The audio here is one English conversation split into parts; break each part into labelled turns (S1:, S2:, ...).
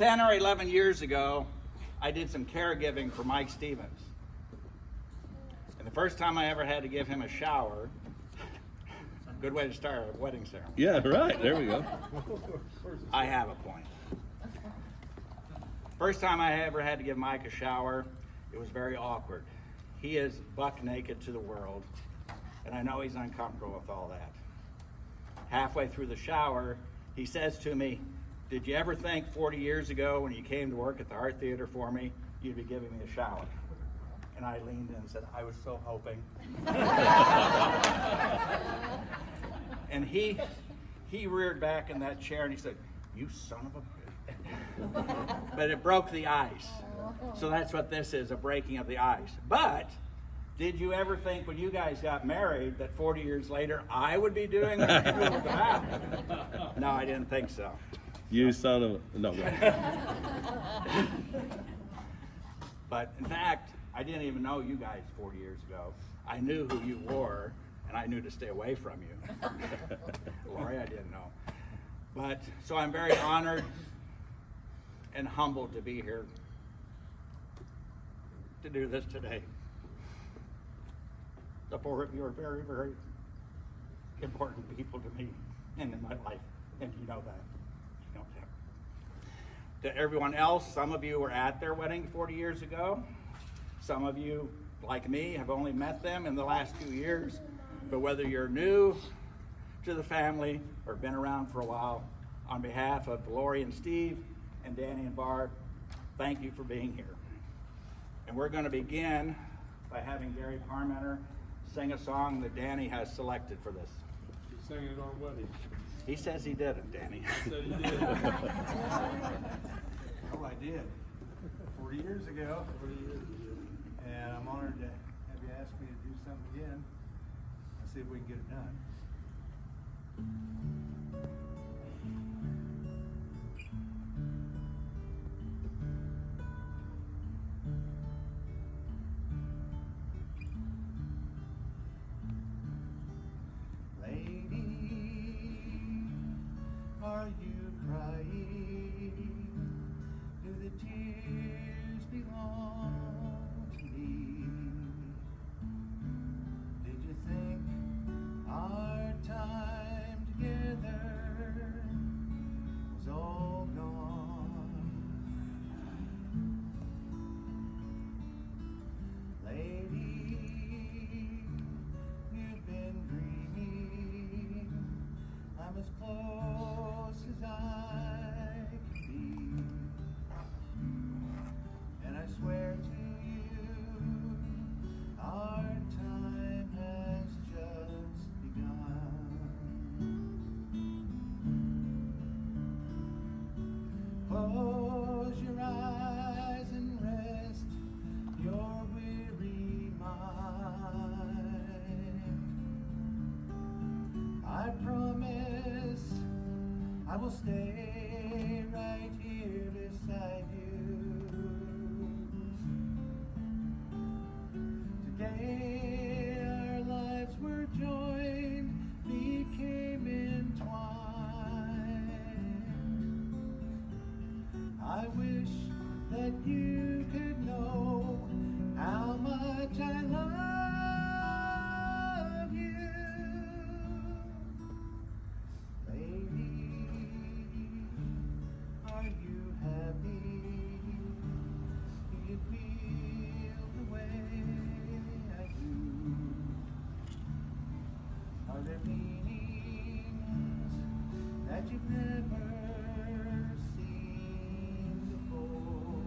S1: 10 or 11 years ago, I did some caregiving for Mike Stevens. And the first time I ever had to give him a shower, good way to start a wedding ceremony.
S2: Yeah, right. There we go.
S1: I have a point. First time I ever had to give Mike a shower, it was very awkward. He is buck naked to the world, and I know he's uncomfortable with all that. Halfway through the shower, he says to me, "Did you ever think 40 years ago when you came to work at the Art Theater for me, you'd be giving me a shower?" And I leaned in and said, "I was so hoping." And he reared back in that chair and he said, "You son of a bitch." But it broke the ice. So that's what this is, a breaking of the ice. But did you ever think when you guys got married that 40 years later I would be doing it? No, I didn't think so.
S2: You son of a... No.
S1: But in fact, I didn't even know you guys 40 years ago. I knew who you were, and I knew to stay away from you. Lori, I didn't know. But, so I'm very honored and humbled to be here to do this today. The four of you are very, very important people to me and in my life, and you know that. You know that. To everyone else, some of you were at their wedding 40 years ago. Some of you, like me, have only met them in the last 2 years. But whether you're new to the family or been around for a while, on behalf of Lori and Steve and Danny and Barb, thank you for being here. And we're going to begin by having Gary Parmenter sing a song that Danny has selected for this.
S3: He sang it at our wedding.
S1: He says he didn't, Danny.
S3: He said he did.
S4: Oh, I did. 40 years ago.
S3: 40 years ago.
S4: And I'm honored to have you ask me to do something again. Let's see if we can get it done. Are you crying? Do the tears belong to me? Did you think our time together was all gone? Lady, you've been dreaming. I'm as close as I can be, and I swear to you, our time has just begun. Close your eyes and rest your weary mind. I promise I will stay right here beside you. Today our lives were joined, became entwined. I wish that you could know how much I love you. Lady, are you happy? Do you feel the way I do? Are there meanings that you've never seen before?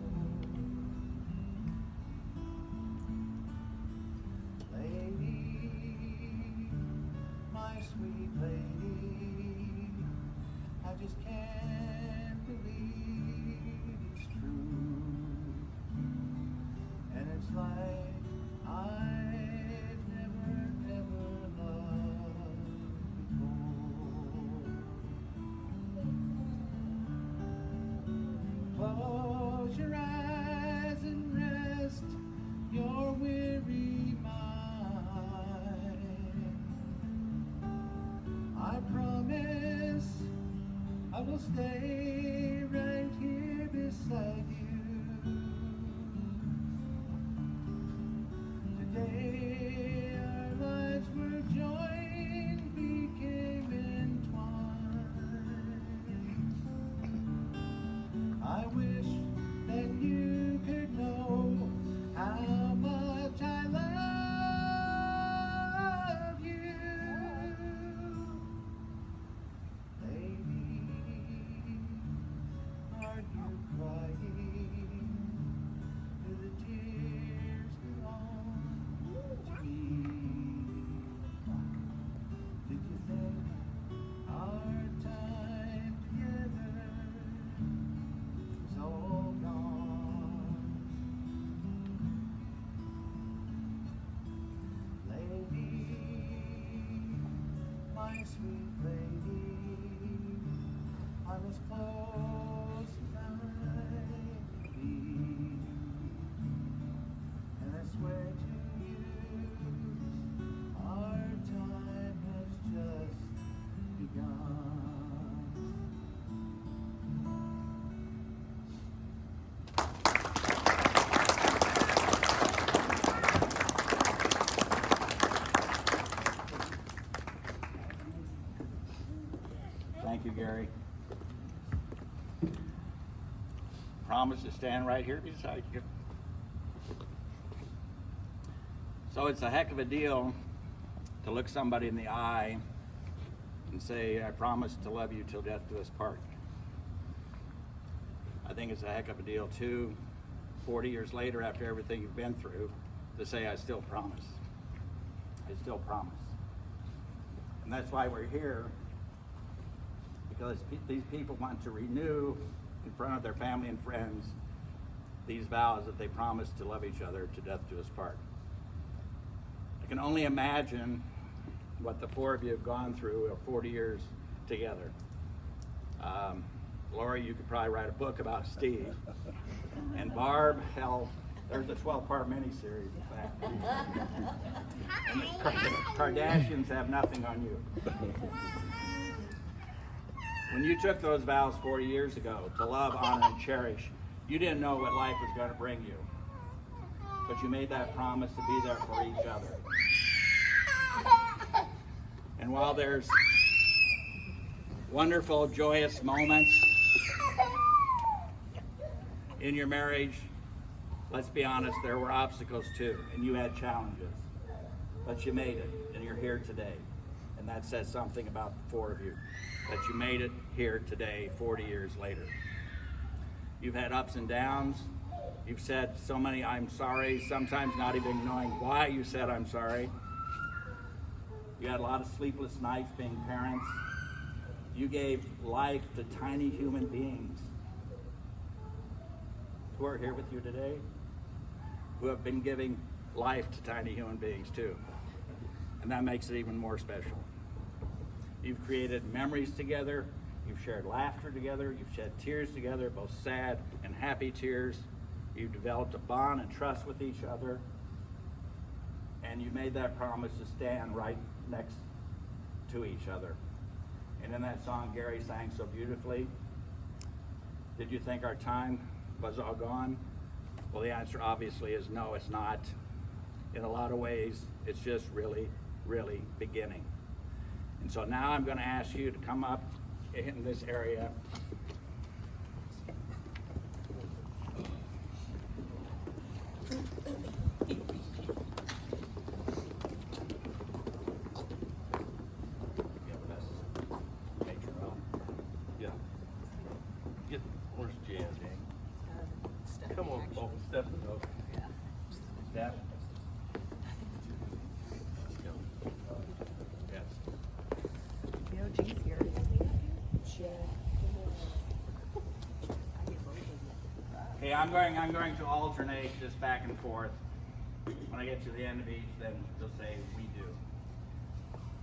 S1: promise to stand right here beside you. So it's a heck of a deal to look somebody in the eye and say, I promise to love you till death do us part. I think it's a heck of a deal too, 40 years later after everything you've been through, to say, I still promise. I still promise. And that's why we're here, because these people want to renew in front of their family and friends these vows that they promised to love each other to death do us part. I can only imagine what the four of you have gone through 40 years together. Lori, you could probably write a book about Steve. And Barb, hell, there's a 12-part miniseries, in fact. And the Kardashians have nothing on you. When you took those vows 40 years ago to love, honor, and cherish, you didn't know what life was going to bring you. But you made that promise to be there for each other. And while there's wonderful, joyous moments in your marriage, let's be honest, there were obstacles too, and you had challenges. But you made it, and you're here today. And that says something about the four of you, that you made it here today, 40 years later. You've had ups and downs. You've said so many I'm sorry, sometimes not even knowing why you said I'm sorry. You had a lot of sleepless nights being parents. You gave life to tiny human beings who are here with you today, who have been giving life to tiny human beings too. And that makes it even more special. You've created memories together. You've shared laughter together. You've shed tears together, both sad and happy tears. You've developed a bond and trust with each other. And you made that promise to stand right next to each other. And in that song Gary sang so beautifully, did you think our time was all gone? Well, the answer obviously is no, it's not. In a lot of ways, it's just really, really beginning. And so now I'm going to ask you to come up in this area.
S2: Yeah. Get, where's Jan? Come on, oh, Steph. Oh.
S1: Steph?
S2: Yes.
S5: No, G's here.
S1: Okay, I'm going to alternate this back and forth. When I get to the end of each, then you'll say, we do.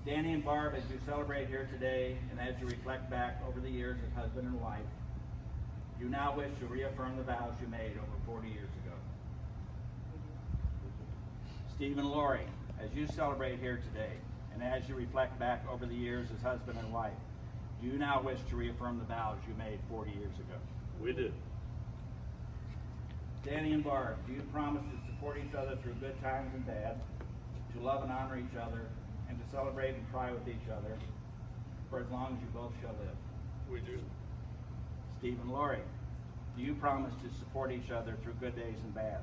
S1: Danny and Barb, as you celebrate here today, and as you reflect back over the years as husband and wife, you now wish to reaffirm the vows you made over 40 years ago. Steve and Lori, as you celebrate here today, and as you reflect back over the years as husband and wife, do you now wish to reaffirm the vows you made 40 years ago?
S2: We do.
S1: Danny and Barb, do you promise to support each other through good times and bad, to love and honor each other, and to celebrate and cry with each other for as long as you both shall live?
S2: We do.
S1: Steve and Lori, do you promise to support each other through good days and bad,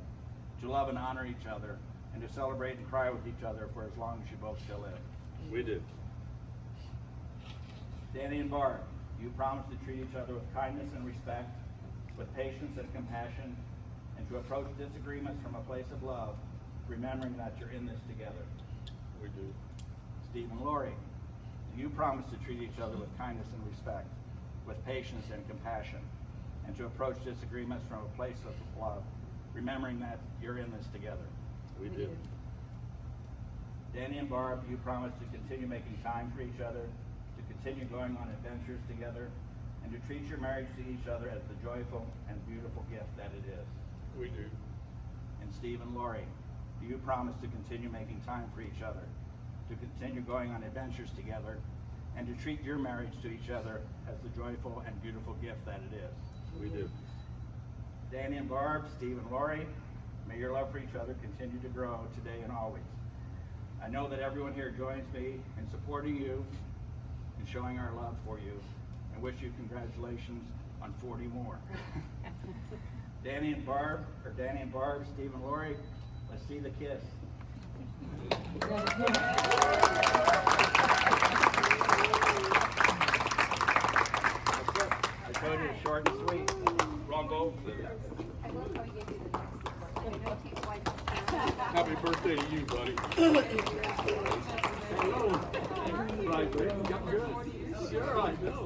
S1: to love and honor each other, and to celebrate and cry with each other for as long as you both shall live?
S2: We do.
S1: Danny and Barb, do you promise to treat each other with kindness and respect, with patience and compassion, and to approach disagreements from a place of love, remembering that you're in this together?
S2: We do.
S1: Steve and Lori, do you promise to treat each other with kindness and respect, with patience and compassion, and to approach disagreements from a place of love, remembering that you're in this together?
S2: We do.
S1: Danny and Barb, do you promise to continue making time for each other, to continue going on adventures together, and to treat your marriage to each other as the joyful and beautiful gift that it is?
S2: We do.
S1: And Steve and Lori, do you promise to continue making time for each other, to continue going on adventures together, and to treat your marriage to each other as the joyful and beautiful gift that it is?
S2: We do.
S1: Danny and Barb, Steve and Lori, may your love for each other continue to grow today and always. I know that everyone here joins me in supporting you and showing our love for you, and wish you congratulations on 40 more. Danny and Barb, Steve and Lori, let's see the kiss. That's it. I told you it's short and sweet.
S2: Wrong vote.
S5: I love how you gave me the next one. I know it takes like
S2: Happy birthday to you, buddy. Right, Rick. Yep, good. Sure, I know.